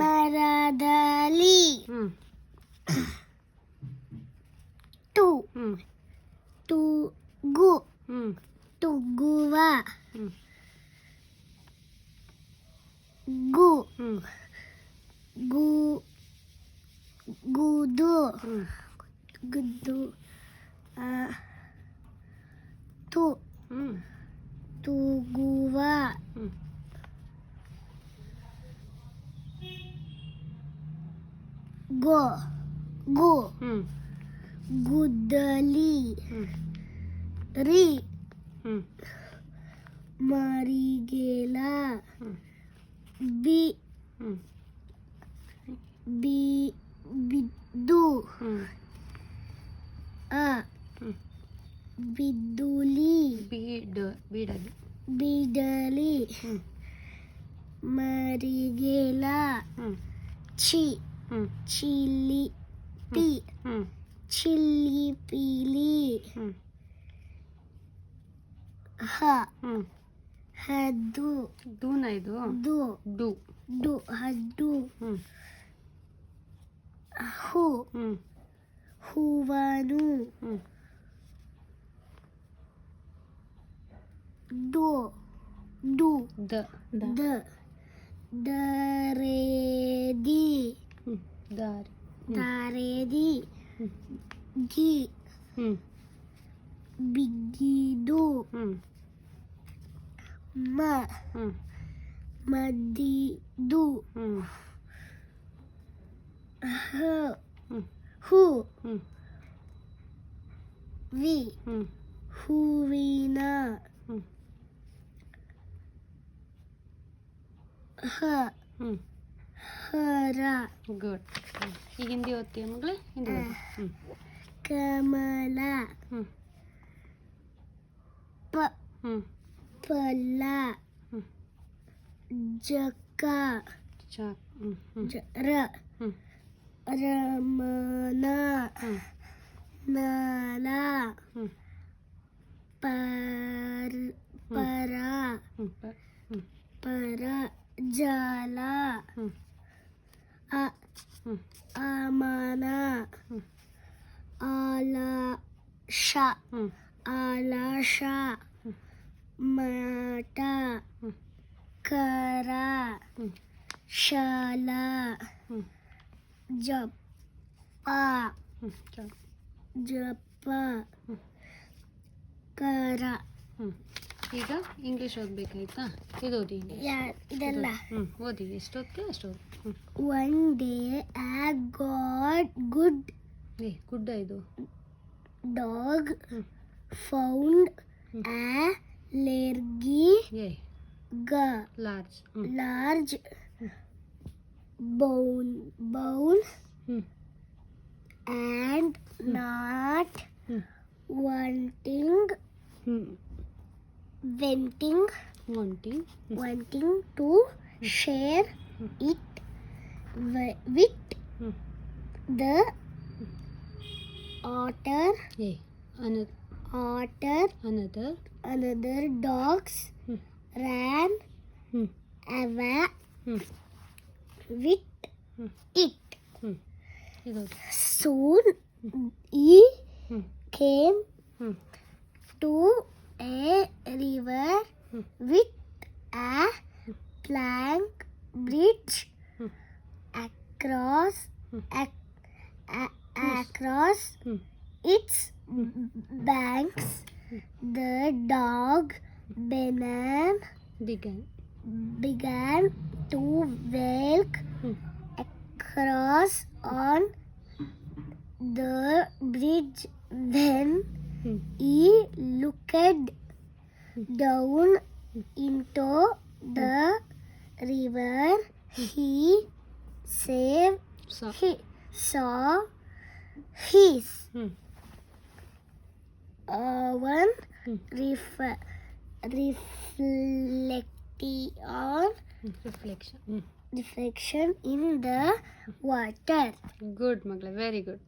ಮರದಲ್ಲಿ ಟು ಟುಗು ಟುಗುವ ಗು ಗು ಗುದು ಗುದ್ದು ತು ತೂಗುವ ಗೋ ಗು ಗುದ್ದಲಿ ರಿ ಮರಿಗೇಲ ಬಿ ಬಿ ಬಿದ್ದು ಅ ಬಿದ್ದುಲಿ ಬಿಡಲಿ ಮರಿಗೇಲ ಚಿ ಚಿಲಿಪಿ ಚಿಲಿಪಿಲಿ ಹ ಹದ್ದು ದೂನ ಇದು ದು ಡು ಡು ಹದ್ದು ಹೂ ಹೂವನು ಡು ಡು ದ ದ ದರೇದಿ ದಾರಿ ದಾರೇದಿ ಗಿ ಬಿಗಿದು ಮ ಮದ್ದಿದು ಹೂ ವಿ ಹೂವಿನ ಹ ಹರ ಗುಡ್. ಈಗ ಹಿಂದಿ ಓದ್ತೀಯ ಮಗಳೇ? ಹಿಂದಿ ಓದಿ. ಕಮಲ ಪ ಫಲ ಜಕ ರ ರಮನ ನಲ ಪರ ಜಲ ಅಮನ ಆಲಶ ಮಠ ಕರ ಶಲ ಜಪ ಕರ. ಈಗ ಇಂಗ್ಲೀಷ್ ಓದ್ಬೇಕಾಯ್ತಾ? ಇದು ಓದಿ. ಇದೆಲ್ಲ ಓದಿ. ಎಷ್ಟು ಓದ್ತೀಯ ಅಷ್ಟು ಓದಿ. One day I got good ಗುಡ್ಡ ಇದು dog found a large bowl and not wanting to share it with the otter. Another dogs ran away with it. Soon he came to a river with a plank bridge across its banks. The dog began to walk across on the bridge. When he looked down into the river, he saw his own reflection in the water. Good, Magla. Very good.